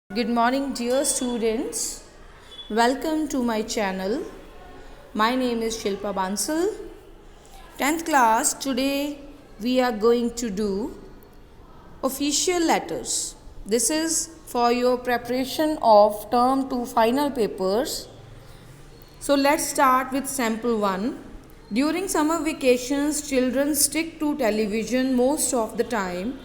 Good morning, dear students. Welcome to my channel. My name is Shilpa Bansal. 10th class, today we are going to do official letters. This is for your preparation of term 2 final papers. So let's start with sample 1. During summer vacations, children stick to television most of the time.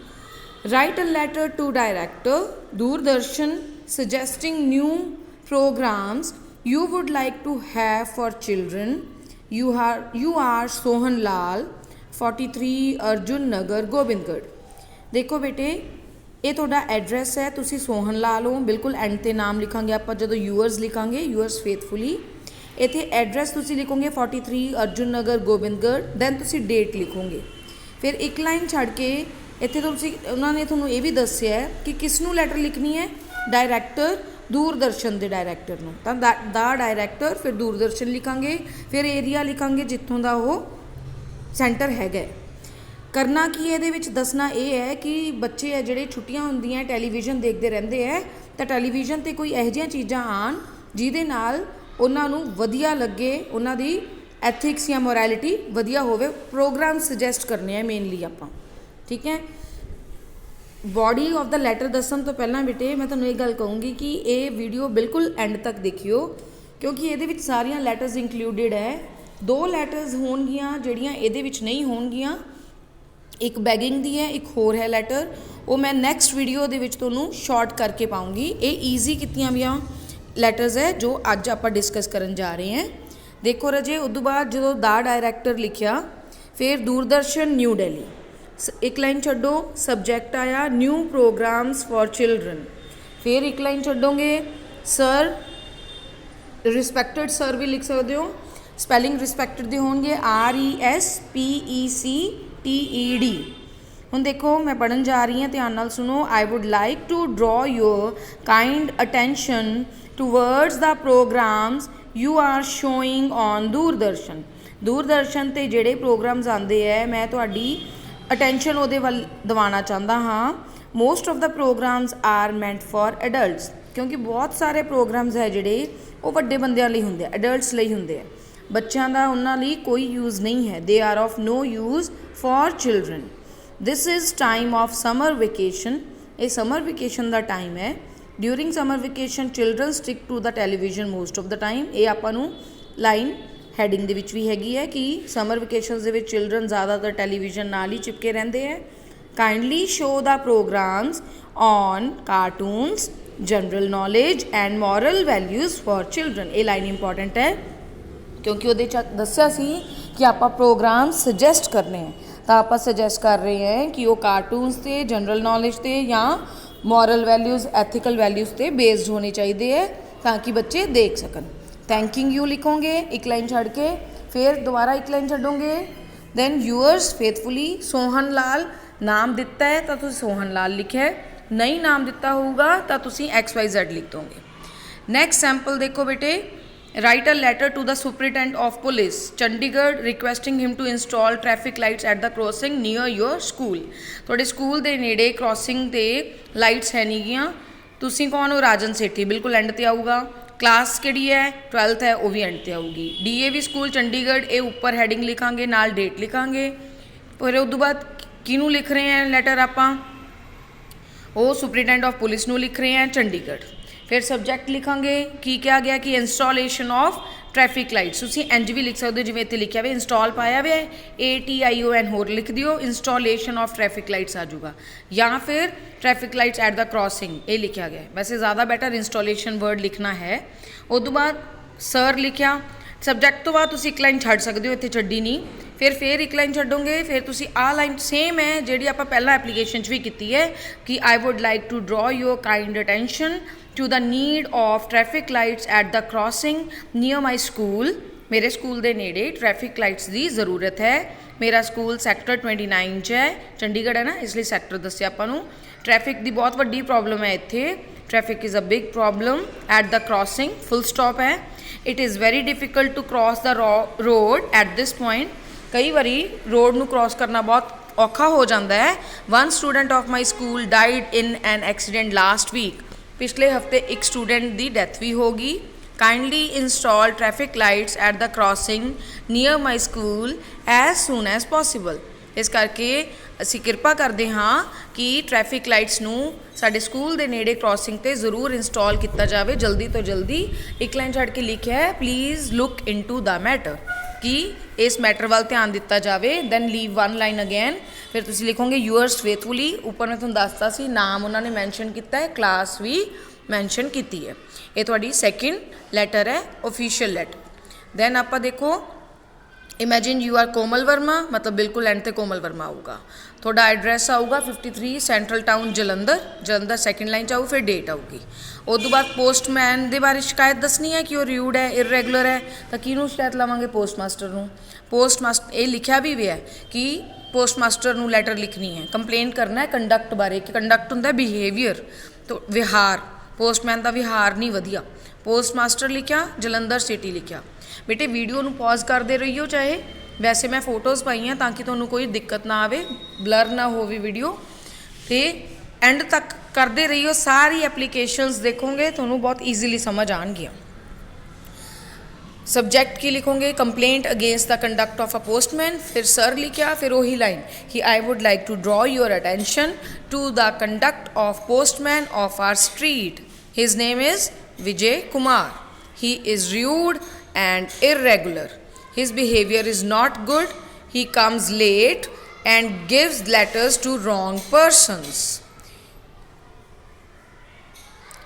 Write a letter to director Doordarshan suggesting new programs you would like to have for children. You are Sohan Lal, 43 Arjun Nagar, Gobindgarh. देखो बेटे ये ਤੁਹਾਡਾ address ਹੈ, ਤੁਸੀਂ ਸੋਹਨ ਲਾਲ ਹੋ। ਬਿਲਕੁਲ and ਤੇ ਨਾਮ ਲਿਖਾਂਗੇ ਆਪਾਂ ਜਦੋਂ ਯੂਅਰਸ ਲਿਖਾਂਗੇ, ਯੂਅਰਸ ਫੇਥਫੁਲੀ। ਇੱਥੇ ਐਡਰੈਸ ਤੁਸੀਂ ਲਿਖੋਗੇ 43 ਅਰਜੁਨ ਨਗਰ ਗੋਬਿੰਦਗੜ੍ਹ, ਦੈਨ ਤੁਸੀਂ ਡੇਟ ਲਿਖੋਗੇ। ਫਿਰ ਇੱਕ ਲਾਈਨ ਛੱਡ ਕੇ ਇੱਥੇ ਤੁਸੀਂ ਉਹਨਾਂ ਨੇ ਤੁਹਾਨੂੰ ਇਹ ਵੀ ਦੱਸਿਆ ਕਿ ਕਿਸ ਨੂੰ ਲੈਟਰ ਲਿਖਣੀ ਹੈ, ਡਾਇਰੈਕਟਰ ਦੂਰਦਰਸ਼ਨ ਦੇ ਡਾਇਰੈਕਟਰ ਨੂੰ। ਤਾਂ ਦਾ ਡਾਇਰੈਕਟਰ, ਫਿਰ ਦੂਰਦਰਸ਼ਨ ਲਿਖਾਂਗੇ, ਫਿਰ ਏਰੀਆ ਲਿਖਾਂਗੇ ਜਿੱਥੋਂ ਦਾ ਉਹ ਸੈਂਟਰ ਹੈਗਾ। ਕਰਨਾ ਕੀ ਹੈ ਇਹਦੇ ਵਿੱਚ, ਦੱਸਣਾ ਇਹ ਹੈ ਕਿ ਬੱਚੇ ਹੈ ਜਿਹੜੇ ਛੁੱਟੀਆਂ ਹੁੰਦੀਆਂ ਟੈਲੀਵਿਜ਼ਨ ਦੇਖਦੇ ਰਹਿੰਦੇ ਹੈ, ਤਾਂ ਟੈਲੀਵਿਜ਼ਨ 'ਤੇ ਕੋਈ ਇਹੋ ਜਿਹੀਆਂ ਚੀਜ਼ਾਂ ਆਉਣ ਜਿਹਦੇ ਨਾਲ ਉਹਨਾਂ ਨੂੰ ਵਧੀਆ ਲੱਗੇ, ਉਹਨਾਂ ਦੀ ਐਥਿਕਸ ਜਾਂ ਮੋਰੈਲਿਟੀ ਵਧੀਆ ਹੋਵੇ। ਪ੍ਰੋਗਰਾਮ ਸੁਜੈਸਟ ਕਰਨੇ ਆ ਮੇਨਲੀ ਆਪਾਂ, ਠੀਕ ਹੈ। ਬੋਡੀ ਆਫ ਦਾ ਲੈਟਰ ਦੱਸਣ ਤੋਂ ਪਹਿਲਾਂ ਬੇਟੇ ਮੈਂ ਤੁਹਾਨੂੰ ਇਹ ਗੱਲ ਕਹੂੰਗੀ ਕਿ ਇਹ ਵੀਡੀਓ ਬਿਲਕੁਲ ਐਂਡ ਤੱਕ ਦੇਖਿਓ, ਕਿਉਂਕਿ ਇਹਦੇ ਵਿੱਚ ਸਾਰੀਆਂ ਲੈਟਰਸ ਇੰਕਲੂਡਿਡ ਹੈ। 2 ਲੈਟਰਸ ਹੋਣਗੀਆਂ ਜਿਹੜੀਆਂ ਇਹਦੇ ਵਿੱਚ ਨਹੀਂ ਹੋਣਗੀਆਂ, ਇੱਕ ਬੈਗਿੰਗ ਦੀ ਹੈ, ਇੱਕ ਹੋਰ ਹੈ ਲੈਟਰ, ਉਹ ਮੈਂ ਨੈਕਸਟ ਵੀਡੀਓ ਦੇ ਵਿੱਚ ਤੁਹਾਨੂੰ ਸ਼ਾਰਟ ਕਰਕੇ ਪਾਉਂਗੀ। ਇਹ ਈਜ਼ੀ ਕੀਤੀਆਂ ਵੀਆਂ ਲੈਟਰਸ ਹੈ ਜੋ ਅੱਜ ਆਪਾਂ ਡਿਸਕਸ ਕਰਨ ਜਾ ਰਹੇ ਹਾਂ। ਦੇਖੋ ਰਜੇ, ਉਸ ਤੋਂ ਬਾਅਦ ਜਦੋਂ ਦਾ ਡਾਇਰੈਕਟਰ ਲਿਖਿਆ, ਫਿਰ ਦੂਰਦਰਸ਼ਨ ਨਿਊ ਦਿੱਲੀ, ਇੱਕ ਲਾਈਨ ਛੱਡੋ, ਸਬਜੈਕਟ ਆਇਆ ਨਿਊ ਪ੍ਰੋਗਰਾਮਸ ਫॉर ਚਿਲਡਰਨ। ਫਿਰ ਇੱਕ ਲਾਈਨ ਛੱਡੋਗੇ ਸਰ, ਰਿਸਪੈਕਟਡ ਸਰ ਵੀ ਲਿਖ ਸਕਦੇ ਹੋ, ਸਪੈਲਿੰਗ ਰਿਸਪੈਕਟਡ ਦੇ ਹੋਣਗੇ RESPECTED। ਹੁਣ ਦੇਖੋ ਮੈਂ ਪੜ੍ਹਨ ਜਾ ਰਹੀ ਹਾਂ, ਧਿਆਨ ਨਾਲ ਸੁਣੋ। I would like to draw your kind attention towards the programs you are showing on Doordarshan. Doordarshan 'ਤੇ ਜਿਹੜੇ ਪ੍ਰੋਗਰਾਮਸ ਆਉਂਦੇ ਹੈ, ਮੈਂ ਤੁਹਾਡੀ ਅਟੈਂਸ਼ਨ ਉਹਦੇ ਵੱਲ ਦਿਵਾਉਣਾ ਚਾਹੁੰਦਾ ਹਾਂ। Most of the programmes are meant for adults, ਕਿਉਂਕਿ ਬਹੁਤ ਸਾਰੇ ਪ੍ਰੋਗਰਾਮਸ ਹੈ ਜਿਹੜੇ ਉਹ ਵੱਡੇ ਬੰਦਿਆਂ ਲਈ ਹੁੰਦੇ ਆ, ਐਡਲਟਸ ਲਈ ਹੁੰਦੇ ਆ। ਬੱਚਿਆਂ ਦਾ ਉਹਨਾਂ ਲਈ ਕੋਈ ਯੂਜ਼ ਨਹੀਂ ਹੈ। They are of no use for children. This is time of summer vacation. ਇਹ ਸਮਰ ਵੇਕੇਸ਼ਨ ਦਾ ਟਾਈਮ ਹੈ। During summer vacation children stick to the television most of the time. ਇਹ ਆਪਾਂ ਨੂੰ ਲਾਈਨ ਹੈਡਿੰਗ ਦੇ ਵਿੱਚ ਵੀ ਹੈਗੀ ਹੈ ਕਿ ਸਮਰ ਵੇਕੇਸ਼ਨਸ ਦੇ ਵਿੱਚ ਚਿਲਡਰਨ ਜ਼ਿਆਦਾਤਰ ਟੈਲੀਵਿਜ਼ਨ ਨਾਲ ਹੀ ਚਿਪਕੇ ਰਹਿੰਦੇ ਹੈ। Kindly show the programmes on cartoons, general knowledge and moral values for children. ਇਹ ਲਾਈਨ ਇੰਪੋਰਟੈਂਟ ਹੈ ਕਿਉਂਕਿ ਉਹਦੇ 'ਚ ਦੱਸਿਆ ਸੀ ਕਿ ਆਪਾਂ ਪ੍ਰੋਗਰਾਮ ਸੁਜੈਸਟ ਕਰਨੇ ਹੈ, ਤਾਂ ਆਪਾਂ ਸੁਜੈਸਟ ਕਰ ਰਹੇ ਹਾਂ ਕਿ ਉਹ ਕਾਰਟੂਨਸ 'ਤੇ, ਜਨਰਲ ਨੌਲੇਜ 'ਤੇ ਜਾਂ ਮੋਰਲ ਵੈਲਿਊਜ਼, ਐਥੀਕਲ ਵੈਲਿਊਜ਼ 'ਤੇ ਬੇਸਡ ਹੋਣੇ ਚਾਹੀਦੇ ਹੈ ਤਾਂ ਕਿ ਬੱਚੇ ਦੇਖ ਸਕਣ। ਥੈਂਕਿੰਗ ਯੂ ਲਿਖੋਗੇ ਇੱਕ ਲਾਈਨ ਛੱਡ ਕੇ, ਫਿਰ ਦੁਬਾਰਾ ਇੱਕ ਲਾਈਨ ਛੱਡੋਗੇ, then yours faithfully Sohan Lal. ਨਾਮ ਦਿੱਤਾ ਹੈ ਤਾਂ ਤੁਸੀਂ ਸੋਹਨ ਲਾਲ ਲਿਖਿਆ, ਨਹੀਂ ਨਾਮ ਦਿੱਤਾ ਹੋਊਗਾ ਤਾਂ ਤੁਸੀਂ XYZ ਲਿਖ ਦੋਗੇ। ਨੈਕਸਟ ਸੈਂਪਲ ਦੇਖੋ ਬੇਟੇ। Write a letter to the superintendent of police Chandigarh requesting him to install traffic lights at the crossing near your school. ਤੁਹਾਡੇ ਸਕੂਲ ਦੇ ਨੇੜੇ ਕ੍ਰੋਸਿੰਗ 'ਤੇ ਲਾਈਟਸ ਹੈ ਨਹੀਂ ਗੀਆਂ। ਤੁਸੀਂ ਕੌਣ ਹੋ? ਰਾਜਨ ਸੇਠੀ, ਬਿਲਕੁਲ ਐਂਡ 'ਤੇ ਆਊਗਾ। ਕਲਾਸ ਕਿਹੜੀ ਹੈ? 12th ਹੈ, ਉਹ ਵੀ ਐਂਡ 'ਤੇ ਆਊਗੀ। DAV ਸਕੂਲ ਚੰਡੀਗੜ੍ਹ, ਇਹ ਉੱਪਰ ਹੈਡਿੰਗ ਲਿਖਾਂਗੇ, ਨਾਲ ਡੇਟ ਲਿਖਾਂਗੇ। ਫਿਰ ਉਸ ਤੋਂ ਬਾਅਦ ਕਿਹਨੂੰ ਲਿਖ ਰਹੇ ਹਾਂ ਲੈਟਰ ਆਪਾਂ? ਉਹ ਸੁਪਰਿਟੈਂਡੈਂਟ ਆਫ ਪੁਲਿਸ ਨੂੰ ਲਿਖ ਰਹੇ ਹਾਂ, ਚੰਡੀਗੜ੍ਹ। ਫਿਰ ਸਬਜੈਕਟ ਲਿਖਾਂਗੇ, ਕੀ ਕਿਹਾ ਗਿਆ ਕਿ ਇੰਸਟਾਲੇਸ਼ਨ ਆਫ ਟ੍ਰੈਫਿਕ ਲਾਈਟਸ। ਤੁਸੀਂ ਇੰਜ ਵੀ ਲਿਖ ਸਕਦੇ ਹੋ ਜਿਵੇਂ ਇੱਥੇ ਲਿਖਿਆ ਹੋਇਆ, ਇੰਸਟਾਲ ਪਾਇਆ ਹੋਇਆ ਹੈ, ATION ਹੋਰ ਲਿਖ ਦਿਓ, ਇੰਸਟਾਲੇਸ਼ਨ ਆਫ ਟ੍ਰੈਫਿਕ ਲਾਈਟਸ ਆ ਜਾਊਗਾ। ਜਾਂ ਫਿਰ traffic lights at the crossing, ਇਹ ਲਿਖਿਆ ਗਿਆ। ਵੈਸੇ ਜ਼ਿਆਦਾ ਬੈਟਰ ਇੰਸਟਾਲੇਸ਼ਨ ਵਰਡ ਲਿਖਣਾ ਹੈ। ਉਸ ਤੋਂ ਬਾਅਦ ਸਰ ਲਿਖਿਆ। ਸਬਜੈਕਟ ਤੋਂ ਬਾਅਦ ਤੁਸੀਂ ਇੱਕ ਲਾਈਨ ਛੱਡ ਸਕਦੇ ਹੋ, ਇੱਥੇ ਛੱਡੀ ਨਹੀਂ। ਫਿਰ ਇੱਕ ਲਾਈਨ ਛੱਡੋਗੇ, ਫਿਰ ਤੁਸੀਂ ਆਹ ਲਾਈਨ ਸੇਮ ਹੈ ਜਿਹੜੀ ਆਪਾਂ ਪਹਿਲਾਂ ਐਪਲੀਕੇਸ਼ਨ 'ਚ ਵੀ ਕੀਤੀ ਹੈ ਕਿ I would like to draw your kind attention to the need of traffic lights at the crossing near my school। ਮੇਰੇ ਸਕੂਲ ਦੇ ਨੇੜੇ ਟ੍ਰੈਫਿਕ ਲਾਈਟਸ ਦੀ ਜ਼ਰੂਰਤ ਹੈ। ਮੇਰਾ ਸਕੂਲ ਸੈਕਟਰ 29 'ਚ ਹੈ, ਚੰਡੀਗੜ੍ਹ ਹੈ ਨਾ, ਇਸ ਲਈ ਸੈਕਟਰ ਦੱਸਿਆ ਆਪਾਂ ਨੂੰ। ਟ੍ਰੈਫਿਕ ਦੀ ਬਹੁਤ ਵੱਡੀ ਪ੍ਰੋਬਲਮ ਹੈ ਇੱਥੇ। Traffic is a big problem at the crossing, full stop ਹੈ। It is very difficult to cross the road at this point. ਕਈ ਵਾਰੀ ਰੋਡ ਨੂੰ ਕ੍ਰੋਸ ਕਰਨਾ ਬਹੁਤ ਔਖਾ ਹੋ ਜਾਂਦਾ ਹੈ। One student of my school died in an accident last week. पिछले हफ्ते एक स्टूडेंट की डेथ भी हो गई। Kindly install traffic lights at the crossing near my school as soon as possible. इस करके ਅਸੀਂ ਕਿਰਪਾ ਕਰਦੇ ਹਾਂ ਕਿ ਟ੍ਰੈਫਿਕ ਲਾਈਟਸ ਨੂੰ ਸਾਡੇ ਸਕੂਲ ਦੇ ਨੇੜੇ ਕ੍ਰੋਸਿੰਗ ਤੇ ਜ਼ਰੂਰ ਇੰਸਟਾਲ ਕੀਤਾ ਜਾਵੇ ਜਲਦੀ ਤੋਂ ਜਲਦੀ। ਇੱਕ ਲਾਈਨ ਛੱਡ ਕੇ ਲਿਖਿਆ ਹੈ please look into the matter, ਕਿ ਇਸ ਮੈਟਰ ਵੱਲ ਧਿਆਨ ਦਿੱਤਾ ਜਾਵੇ। Then leave one line again, ਫਿਰ ਤੁਸੀਂ ਲਿਖੋਗੇ ਯੂਅਰਸ ਫੇਥਫੁਲੀ। ਉੱਪਰ ਮੈਂ ਤੁਹਾਨੂੰ ਦੱਸਤਾ ਸੀ ਨਾਮ ਉਹਨਾਂ ਨੇ ਮੈਂਸ਼ਨ ਕੀਤਾ ਹੈ, ਕਲਾਸ ਵੀ ਮੈਂਸ਼ਨ ਕੀਤੀ ਹੈ। ਇਹ ਤੁਹਾਡੀ ਸੈਕਿੰਡ ਲੈਟਰ ਹੈ, ਓਫੀਸ਼ੀਅਲ ਲੈਟਰ। ਦੈਨ ਆਪਾਂ ਦੇਖੋ imagine you are Komal Verma, मतलब बिल्कुल एंड ते कोमल वर्मा आऊगा। थोड़ा एड्रैस आऊगा 53 central town Jalandhar, Jalandhar second line च आऊ, फिर डेट आऊगी। उस तो बाद पोस्टमैन के बारे शिकायत दसनी है कि वह र्यूड है, इरेगुलर है, तो किनू शिकायत लावांगे? पोस्टमास्टर नूं। पोस्टमास्टर ये लिखा भी है कि पोस्टमास्टर नूं लैटर लिखनी है, कंप्लेन करना है कंडक्ट बारे, कि कंडक्ट हुंदा बिहेवियर, तो विहार। पोस्टमैन का विहार नहीं वधिया। पोस्टमास्टर लिखा, जलंधर सिटी लिखा। बेटे वीडियो नूं पॉज करते रहियो, चाहे वैसे मैं फोटोज़ पाई हैं ताकि तुहानूं कोई दिक्कत ना आवे, ब्लर ना होवे वीडियो, तो एंड तक करते रहियो। सारी एप्लीकेशंस देखोगे तुहानूं बहुत ईजीली समझ आएंगी। सब्जैक्ट की लिखोगे complaint against the conduct of a postman, फिर सर लिखा, फिर वही लाइन कि I would like to draw your attention to the conduct of postman of our street. His name is Vijay Kumar. He is rude and irregular. His behavior is not good. He comes late and gives letters to wrong persons.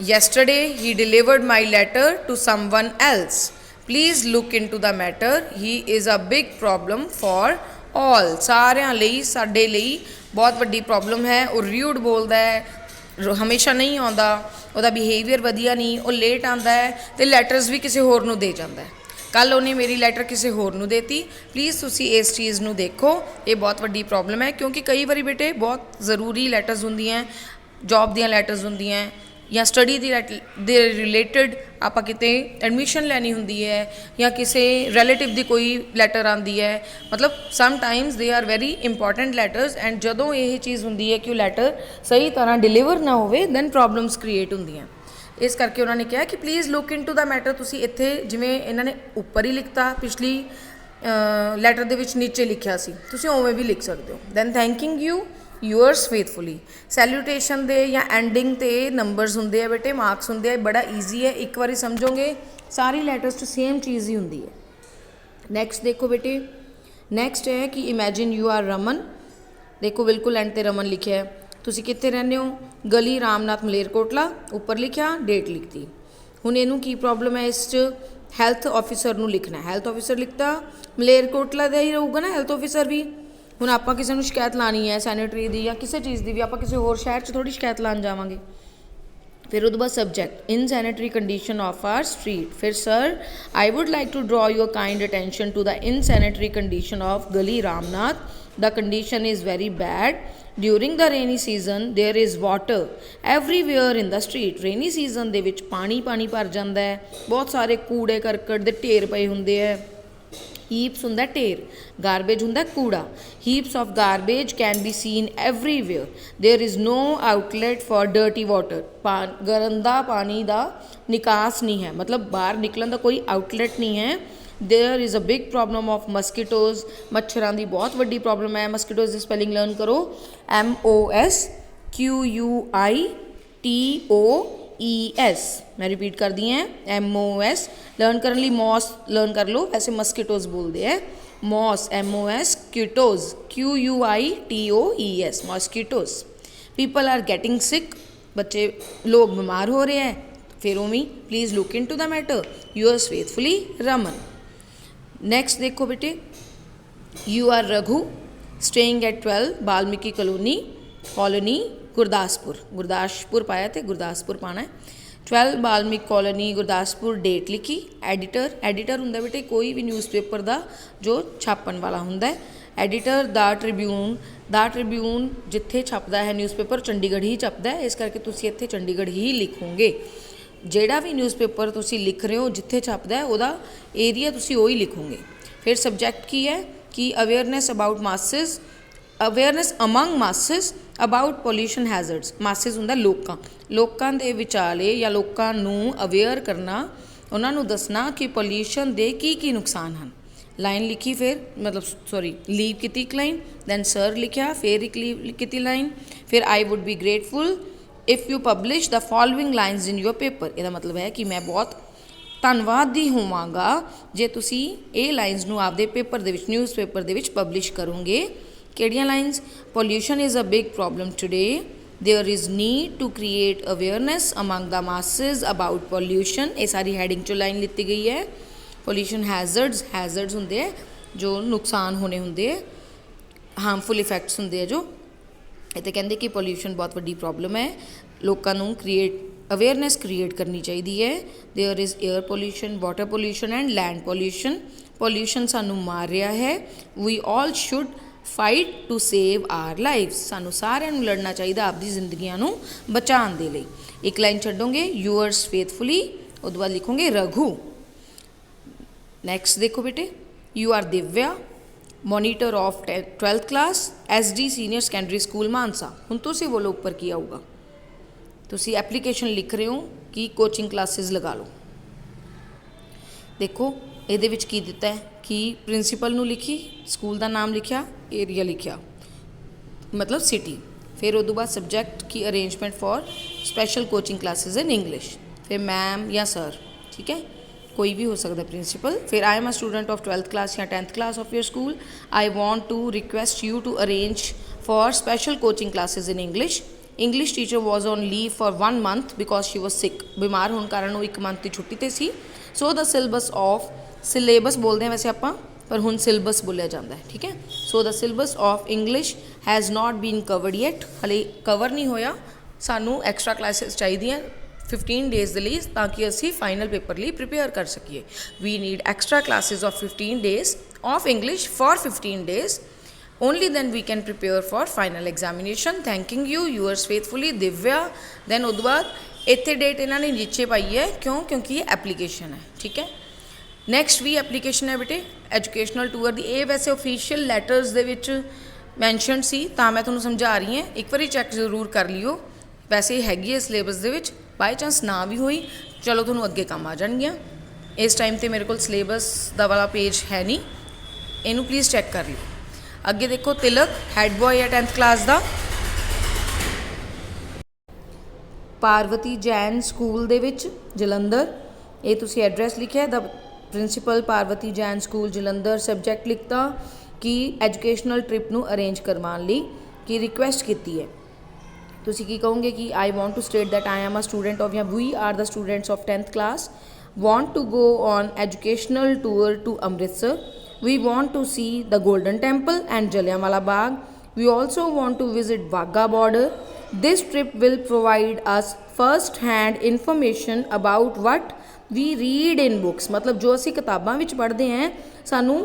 Yesterday he delivered my letter to someone else. Please look into the matter. He is a big problem for all. सारिਆਂ ਲਈ ਸਾਡੇ ਲਈ बहुत ਵੱਡੀ problem है। और rude बोलता है, हमेशा नहीं आਉਂਦਾ, ਉਹਦਾ ਬਿਹੇਵੀਅਰ ਵਧੀਆ ਨਹੀਂ, ਉਹ ਲੇਟ ਆਉਂਦਾ ਹੈ ਤੇ ਲੈਟਰਸ ਵੀ ਕਿਸੇ ਹੋਰ ਨੂੰ ਦੇ ਜਾਂਦਾ ਹੈ। ਕੱਲ੍ਹ ਉਹਨੇ ਮੇਰੀ ਲੈਟਰ ਕਿਸੇ ਹੋਰ ਨੂੰ ਦੇਤੀ। ਪਲੀਜ਼ ਤੁਸੀਂ ਇਸ ਚੀਜ਼ ਨੂੰ ਦੇਖੋ, ਇਹ ਬਹੁਤ ਵੱਡੀ ਪ੍ਰੋਬਲਮ ਹੈ। ਕਿਉਂਕਿ ਕਈ ਵਾਰੀ ਬੇਟੇ ਬਹੁਤ ਜ਼ਰੂਰੀ ਲੈਟਰਸ ਹੁੰਦੀਆਂ, ਜੌਬ ਦੀਆਂ ਲੈਟਰਸ ਹੁੰਦੀਆਂ, ਜਾਂ ਸਟੱਡੀ ਦੇ ਰਿਲੇਟਡ ਆਪਾਂ ਕਿਤੇ ਐਡਮਿਸ਼ਨ ਲੈਣੀ ਹੁੰਦੀ ਹੈ, ਜਾਂ ਕਿਸੇ ਰਿਲੇਟਿਵ ਦੀ ਕੋਈ ਲੈਟਰ ਆਉਂਦੀ ਹੈ। ਮਤਲਬ some times they are very important letters, and ਜਦੋਂ ਇਹ ਚੀਜ਼ ਹੁੰਦੀ ਹੈ ਕਿ ਉਹ ਲੈਟਰ ਸਹੀ ਤਰ੍ਹਾਂ ਡਿਲੀਵਰ ਨਾ ਹੋਵੇ, ਦੈਨ ਪ੍ਰੋਬਲਮਸ ਕ੍ਰੀਏਟ ਹੁੰਦੀਆਂ। ਇਸ ਕਰਕੇ ਉਹਨਾਂ ਨੇ ਕਿਹਾ ਕਿ please look into the matter. ਤੁਸੀਂ ਇੱਥੇ ਜਿਵੇਂ ਇਹਨਾਂ ਨੇ ਉੱਪਰ ਹੀ ਲਿਖਤਾ, ਪਿਛਲੀ ਲੈਟਰ ਦੇ ਵਿੱਚ ਨੀਚੇ ਲਿਖਿਆ ਸੀ, ਤੁਸੀਂ ਉਵੇਂ ਵੀ ਲਿਖ ਸਕਦੇ ਹੋ। Then thanking you, yours faithfully. Salutation ਦੇ ਜਾਂ ਐਂਡਿੰਗ 'ਤੇ ਨੰਬਰਸ ਹੁੰਦੇ ਆ ਬੇਟੇ, ਮਾਰਕਸ ਹੁੰਦੇ ਆ, ਬੜਾ ਈਜ਼ੀ ਹੈ। ਇੱਕ ਵਾਰੀ ਸਮਝੋਗੇ ਸਾਰੀ ਲੈਟਰਸ 'ਚ ਸੇਮ ਚੀਜ਼ ਹੀ ਹੁੰਦੀ ਹੈ। ਨੈਕਸਟ ਦੇਖੋ ਬੇਟੇ, ਨੈਕਸਟ ਹੈ ਕਿ ਇਮੈਜਿਨ ਯੂ ਆਰ ਰਮਨ। ਦੇਖੋ ਬਿਲਕੁਲ ਐਂਡ 'ਤੇ ਰਮਨ ਲਿਖਿਆ ਹੈ। ਤੁਸੀਂ ਕਿੱਥੇ ਰਹਿੰਦੇ ਹੋ? ਗਲੀ ਰਾਮਨਾਥ ਮਲੇਰਕੋਟਲਾ। ਉੱਪਰ ਲਿਖਿਆ, ਡੇਟ ਲਿਖਤੀ। ਹੁਣ ਇਹਨੂੰ ਕੀ ਪ੍ਰੋਬਲਮ ਹੈ? ਇਸ 'ਚ ਹੈਲਥ ਆਫਿਸਰ ਨੂੰ ਲਿਖਣਾ। ਹੈਲਥ ਆਫਿਸਰ ਲਿਖਤਾ, ਮਲੇਰਕੋਟਲਾ ਦਾ ਹੀ ਰਹੂਗਾ ਨਾ ਹੈਲਥ ਆਫਿਸਰ ਵੀ। ਹੁਣ ਆਪਾਂ ਕਿਸੇ ਨੂੰ ਸ਼ਿਕਾਇਤ ਲਾਣੀ ਹੈ ਸੈਨੇਟਰੀ ਦੀ ਜਾਂ ਕਿਸੇ ਚੀਜ਼ ਦੀ ਵੀ, ਆਪਾਂ ਕਿਸੇ ਹੋਰ ਸ਼ਹਿਰ 'ਚ ਥੋੜ੍ਹੀ ਸ਼ਿਕਾਇਤ ਲਾਉਣ ਜਾਵਾਂਗੇ। फिर उसके बाद subject in sanitary condition of our street. फिर sir I would like to draw your kind attention to the in sanitary condition of गली Ramnath. The condition is very bad during the rainy season there is water everywhere in the street. Rainy season दे विच पानी पानी भर जाता है, बहुत सारे कूड़े करकट दे ढेर पए हुंदे है। हीप्स हुंदा ढेर, गारबेज हुंदा कूड़ा। Heaps of garbage can be seen everywhere. There is no outlet for dirty water. गंदा पानी का निकास नहीं है, मतलब बाहर निकलन का कोई आउटलेट नहीं है। There is a big problem of mosquitoes. मच्छरां की बहुत वड्डी प्रॉब्लम है। मस्कीटोज़ की स्पैलिंग लर्न करो, MOSQUITOES। मैं रिपीट कर दी हैं, MOS। लर्न करने लिए मॉस लर्न कर लो, ऐसे मस्कीटोज़ बोलते हैं। Mos, MOS, quitoes, QUITOES, mosquitoes. People are getting sick, बच्चे लोग बीमार हो रहे हैं। फिर उमी please look into the matter, yours faithfully Raman. Next देखो बेटे, you are Raghu staying at 12 Valmiki colony Gurdaspur पाया तो गुरदासपुर पाना है। 12 वाल्मीकि कॉलोनी गुरदासपुर। डेट लिखी। एडिटर हुंदा बेटे कोई भी न्यूज़पेपर का जो छापन वाला हुंदा है। एडिटर द ट्रिब्यून जिथे छपदा है न्यूज़पेपर चंडीगढ़ ही छपदा है, इस करके तुसी इत्थे चंडीगढ़ ही लिखोगे। ਜਿਹੜਾ भी न्यूज़पेपर तुसी लिख रहे हो जिथे छपदा है ਉਹਦਾ एरिया तुसी वही लिखोगे। फिर सब्जैक्ट की है कि awareness about masses, awareness among masses about pollution hazards, masses ਹੁੰਦਾ ਲੋਕਾਂ ਦੇ ਵਿਚਾਲੇ ਜਾਂ ਲੋਕਾਂ ਨੂੰ ਅਵੇਅਰ ਕਰਨਾ, ਉਹਨਾਂ ਨੂੰ ਦੱਸਣਾ ਕਿ ਪੋਲਿਊਸ਼ਨ ਦੇ ਕੀ ਨੁਕਸਾਨ ਹਨ। ਲਾਈਨ ਲਿਖੀ, ਫਿਰ ਮਤਲਬ ਸੌਰੀ ਲੀਵ ਕੀਤੀ ਇੱਕ ਲਾਈਨ, ਦੈਨ ਸਰ ਲਿਖਿਆ, ਫਿਰ ਇੱਕ ਲੀਵ ਕੀਤੀ ਲਾਈਨ, ਫਿਰ ਆਈ wood B grateful if you publish the following lines in your paper. ਇਹਦਾ ਮਤਲਬ ਹੈ ਕਿ ਮੈਂ ਬਹੁਤ ਧੰਨਵਾਦੀ ਹੋਵਾਂਗਾ ਜੇ ਤੁਸੀਂ ਇਹ ਲਾਈਨਸ ਨੂੰ ਆਪਦੇ ਪੇਪਰ ਦੇ ਵਿੱਚ, ਨਿਊਜ਼ਪੇਪਰ ਦੇ ਵਿੱਚ ਪਬਲਿਸ਼ ਕਰੋਗੇ। ਕਿਹੜੀਆਂ lines? Pollution is a big problem today, there is need to create awareness among the masses about pollution. ਇਹ ਸਾਰੀ ਹੈਡਿੰਗ 'ਚੋਂ ਲਾਈਨ ਲਿੱਤੀ ਗਈ ਹੈ। ਪੋਲਿਊਸ਼ਨ ਹੈਜ਼ਰਡਸ ਹੁੰਦੇ ਹੈ ਜੋ ਨੁਕਸਾਨ ਹੋਣੇ ਹੁੰਦੇ ਹੈ, ਹਾਰਮਫੁਲ ਇਫੈਕਟਸ ਹੁੰਦੇ ਆ ਜੋ। ਇੱਥੇ ਕਹਿੰਦੇ ਕਿ ਪੋਲਿਊਸ਼ਨ ਬਹੁਤ ਵੱਡੀ ਪ੍ਰੋਬਲਮ ਹੈ, ਲੋਕਾਂ ਨੂੰ ਅਵੇਅਰਨੈਸ ਕ੍ਰੀਏਟ ਕਰਨੀ ਚਾਹੀਦੀ ਹੈ। There is air pollution, water pollution and land pollution. Pollution ਸਾਨੂੰ ਮਾਰ ਰਿਹਾ ਹੈ। We all should fight to save our life. ਸਾਨੂੰ ਸਾਰਿਆਂ ਨੂੰ ਲੜਨਾ ਚਾਹੀਦਾ ਆਪਦੀ ਜ਼ਿੰਦਗੀਆਂ ਨੂੰ ਬਚਾਉਣ ਦੇ ਲਈ। ਇੱਕ ਲਾਈਨ ਛੱਡੋਗੇ, ਯੂਅਰਸ ਫੇਥਫੁਲੀ, ਉਹ ਤੋਂ ਬਾਅਦ ਲਿਖੋਗੇ ਰਘੂ। ਨੈਕਸਟ ਦੇਖੋ ਬੇਟੇ, you are Divya, monitor of 12th class, SD senior secondary school Mansa. ਹੁਣ ਤੁਸੀਂ ਬੋਲੋ ਉੱਪਰ ਕੀ ਆਊਗਾ। ਤੁਸੀਂ ਐਪਲੀਕੇਸ਼ਨ ਲਿਖ ਰਹੇ ਹੋ ਕਿ ਕੋਚਿੰਗ ਕਲਾਸਿਸ ਲਗਾ ਲਓ। ਦੇਖੋ ਇਹਦੇ ਵਿੱਚ ਕੀ ਦਿੱਤਾ ਹੈ ਕਿ ਪ੍ਰਿੰਸੀਪਲ ਨੂੰ ਲਿਖੀ, ਸਕੂਲ ਦਾ ਨਾਮ ਲਿਖਿਆ, ਏਰੀਆ ਲਿਖਿਆ, ਮਤਲਬ ਸਿਟੀ। ਫਿਰ ਉਹ ਤੋਂ ਬਾਅਦ ਸਬਜੈਕਟ ਕੀ arrangement for special coaching classes in English, ਫਿਰ ਮੈਮ ਜਾਂ ਸਰ, ਠੀਕ ਹੈ, ਕੋਈ ਵੀ ਹੋ ਸਕਦਾ ਪ੍ਰਿੰਸੀਪਲ। ਫਿਰ I am a student of 12th class ਜਾਂ 10th class of your school, I want to request you to arrange for special coaching classes in English. English teacher was on leave for 1 month because she was sick. ਬਿਮਾਰ ਹੋਣ ਕਾਰਨ ਉਹ 1 month ਦੀ ਛੁੱਟੀ 'ਤੇ ਸੀ। ਸੋ the syllabus ਬੋਲਦੇ ਹਾਂ ਵੈਸੇ ਆਪਾਂ, ਪਰ ਹੁਣ ਸਿਲੇਬਸ ਬੋਲਿਆ ਜਾਂਦਾ ਹੈ, ਠੀਕ ਹੈ। So the syllabus of English has not been covered yet, ਹਲੇ ਕਵਰ ਨਹੀਂ ਹੋਇਆ। ਸਾਨੂੰ ਐਕਸਟਰਾ ਕਲਾਸਿਸ ਚਾਹੀਦੀਆਂ 15 days ਦੇ ਲਈ, ਤਾਂ ਕਿ ਅਸੀਂ ਫਾਈਨਲ ਪੇਪਰ ਲਈ ਪ੍ਰੀਪੇਅਰ ਕਰ ਸਕੀਏ। We need extra classes of 15 days of English for 15 days, only then we can prepare for final examination. thanking you, yours faithfully Divya। then ਉਹ ਤੋਂ ਬਾਅਦ ਇੱਥੇ ਡੇਟ ਇਹਨਾਂ ਨੇ ਨੀਚੇ ਪਾਈ ਹੈ, ਕਿਉਂਕਿ ਇਹ ਐਪਲੀਕੇਸ਼ਨ ਹੈ, ਠੀਕ ਹੈ। ਨੈਕਸਟ ਵੀ ਐਪਲੀਕੇਸ਼ਨ ਹੈ ਬੇਟੇ ਐਜੂਕੇਸ਼ਨਲ ਟੂਰ ਦੀ। ਇਹ ਵੈਸੇ ਓਫੀਸ਼ੀਅਲ ਲੈਟਰਸ ਦੇ ਵਿੱਚ ਮੈਂਸ਼ਨ ਸੀ, ਤਾਂ ਮੈਂ ਤੁਹਾਨੂੰ ਸਮਝਾ ਰਹੀ ਹਾਂ, ਇੱਕ ਵਾਰੀ ਚੈੱਕ ਜ਼ਰੂਰ ਕਰ ਲਿਓ। ਵੈਸੇ ਇਹ ਹੈਗੀ ਹੈ ਸਿਲੇਬਸ ਦੇ ਵਿੱਚ, ਬਾਈ ਚਾਂਸ ਨਾ ਵੀ ਹੋਈ ਚਲੋ ਤੁਹਾਨੂੰ ਅੱਗੇ ਕੰਮ ਆ ਜਾਣਗੀਆਂ। ਇਸ ਟਾਈਮ 'ਤੇ ਮੇਰੇ ਕੋਲ ਸਿਲੇਬਸ ਦਾ ਵਾਲਾ ਪੇਜ ਹੈ ਨਹੀਂ, ਇਹਨੂੰ ਪਲੀਜ਼ ਚੈੱਕ ਕਰ ਲਿਓ। ਅੱਗੇ ਦੇਖੋ ਤਿਲਕ, ਹੈਡ ਬॉय ਹੈ 10th ਕਲਾਸ ਦਾ, ਪਾਰਵਤੀ ਜੈਨ ਸਕੂਲ ਦੇ ਵਿੱਚ ਜਲੰਧਰ। ਇਹ ਤੁਸੀਂ ਐਡਰੈਸ ਲਿਖਿਆ, the principal Parvati Jain school Jalandhar. Subject ਲਿਖਤਾ ਕਿ ਐਜੂਕੇਸ਼ਨਲ ਟ੍ਰਿਪ ਨੂੰ ਅਰੇਂਜ ਕਰਵਾਉਣ ਲਈ ਕੀ ਰਿਕੁਐਸਟ ਕੀਤੀ ਹੈ। ਤੁਸੀਂ ਕੀ ਕਹੋਗੇ ਕਿ I want to state that I am a student of, ਜਾਂ we are the students of 10th class, want to go on educational tour to Amritsar. We want to see the Golden Temple and Jallianwala Bagh. We also want to visit Wagah border. This trip will provide us first-hand information about what we read in books. मतलब जो ਅਸੀਂ ਕਿਤਾਬਾਂ ਵਿੱਚ ਪੜ੍ਹਦੇ ਹਾਂ ਸਾਨੂੰ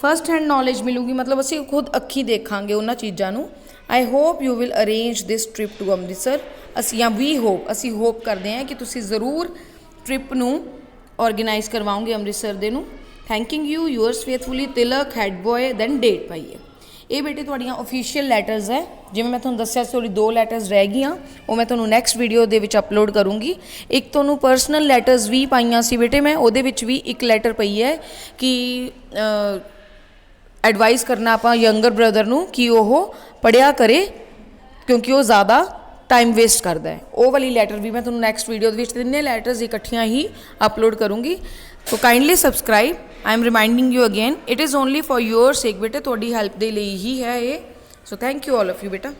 first hand knowledge ਮਿਲੂਗੀ, ਮਤਲਬ ਅਸੀਂ ਖੁਦ ਅੱਖੀ ਦੇਖਾਂਗੇ ਉਹਨਾਂ ਚੀਜ਼ਾਂ ਨੂੰ। I hope you will arrange this trip to Amritsar. ਅਸੀਂ ਹੋਪ ਕਰਦੇ ਹਾਂ ਕਿ ਤੁਸੀਂ ਜ਼ਰੂਰ ਟ੍ਰਿਪ ਨੂੰ ਔਰਗੇਨਾਈਜ਼ ਕਰਵਾਓਗੇ ਅੰਮ੍ਰਿਤਸਰ ਦੇ ਨੂੰ। Thanking you, yours faithfully Tilak, head boy, then date ਪਾਈ ਹੈ। ਇਹ ਬੇਟੇ ਤੁਹਾਡੀਆਂ ਓਫੀਸ਼ੀਅਲ ਲੈਟਰਸ ਹੈ। ਜਿਵੇਂ ਮੈਂ ਤੁਹਾਨੂੰ ਦੱਸਿਆ ਸੀ ਥੋੜੀ 2 ਲੈਟਰਸ ਰਹਿ ਗਈਆਂ, ਉਹ ਮੈਂ ਤੁਹਾਨੂੰ ਨੈਕਸਟ ਵੀਡੀਓ ਦੇ ਵਿੱਚ ਅਪਲੋਡ ਕਰੂੰਗੀ। ਇੱਕ ਤੁਹਾਨੂੰ ਪਰਸਨਲ ਲੈਟਰਸ ਵੀ ਪਾਈਆਂ ਸੀ ਬੇਟੇ ਮੈਂ, ਉਹਦੇ ਵਿੱਚ ਵੀ ਇੱਕ ਲੈਟਰ ਪਈ ਹੈ ਕਿ ਐਡਵਾਈਸ ਕਰਨਾ ਆਪਾਂ ਯੰਗਰ ਬ੍ਰਦਰ ਨੂੰ ਕਿ ਉਹ ਪੜ੍ਹਿਆ ਕਰੇ ਕਿਉਂਕਿ ਉਹ ਜ਼ਿਆਦਾ ਟਾਈਮ ਵੇਸਟ ਕਰਦਾ ਹੈ। ਉਹ ਵਾਲੀ ਲੈਟਰ ਵੀ ਮੈਂ ਤੁਹਾਨੂੰ ਨੈਕਸਟ ਵੀਡੀਓ ਦੇ ਵਿੱਚ ਤਿੰਨੇ ਲੈਟਰਸ ਇਕੱਠੀਆਂ ਹੀ ਅਪਲੋਡ ਕਰੂੰਗੀ। So kindly subscribe. I am reminding you again, it is only for your sake ਬੇਟੇ, ਤੁਹਾਡੀ ਹੈਲਪ ਦੇ ਲਈ ਹੀ ਹੈ ਇਹ। So thank you all of you ਬੇਟਾ।